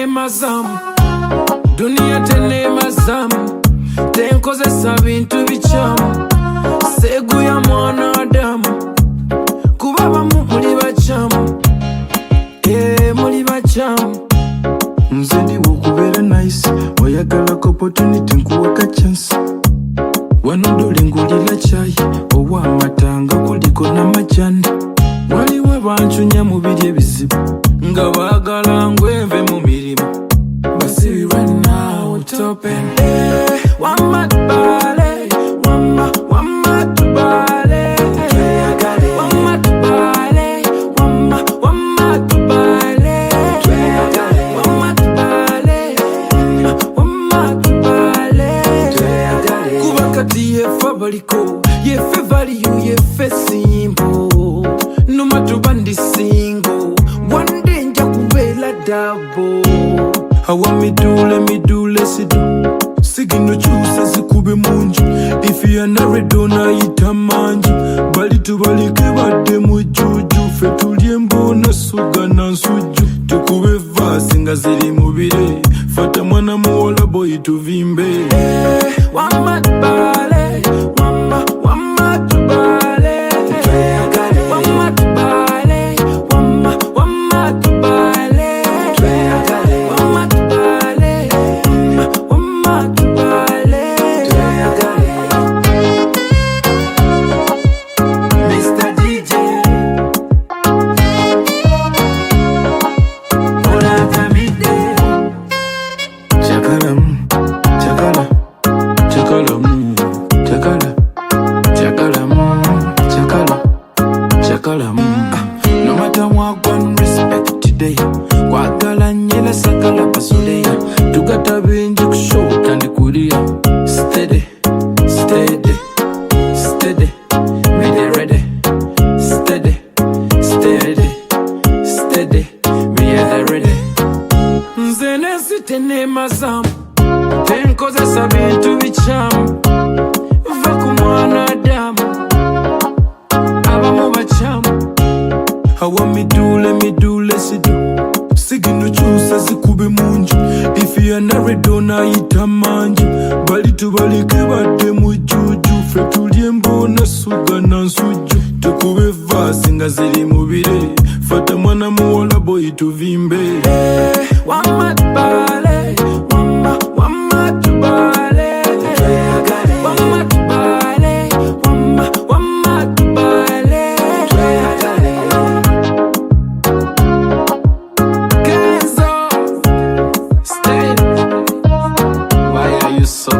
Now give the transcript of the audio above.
mazamu dunia tene mazamu tenkozesa bintu bichamu segu ya mwana adamu kubaba muli bachamu muli bachamu nze ndiwo okubeera nice oyagalako opportunity nkuwaka chance wano dole ngulira chai ow'amatanga kuliko n'amajani waliwo bancunya mu biri ebizibu nga baagala ngweve mu mirimu basibirwe nawe tope wamma tubale wamma tubale wamma tubale wamma tubale wamma tubale wamma tubale kuba kati yefe baliko yefe value yefe simbo numa tuba ndi single one day nja kubeera double awa midule sidu sigino kyusa zikube munju ifi yanaredo nayita manju bali tubalike badde mujuju fe tulye mbona suga na nsujju tukube vasi nga ziri mubire fata mwana muwola boyi tuvimbe wamma tubale wamma tubale wamma tubale wamma tubale wamma tubale wamma tubale Mr. DJ Ola Tamide chakala chakala chakala chakala chakala chakala no matter what one respect today kwagala nyela sakala basuleya tugata bingi kushota ndi kulia steady steady steady ready steady steady steady ready nze nesitene mazamu tenkozesa bintu bichamu va ku mwana adamu abamu bachamu awa midule sidu sigino kyusa zikube munju ifi yanaredo nayita manju bali tubalike badde mujuju fe tulye mbona suga na nsujju tukube vasi nga ziri mubire fata mwana muwola boyi tuvimbe wamma tubale wamma tubale wamma tubale wamma tubale why are you so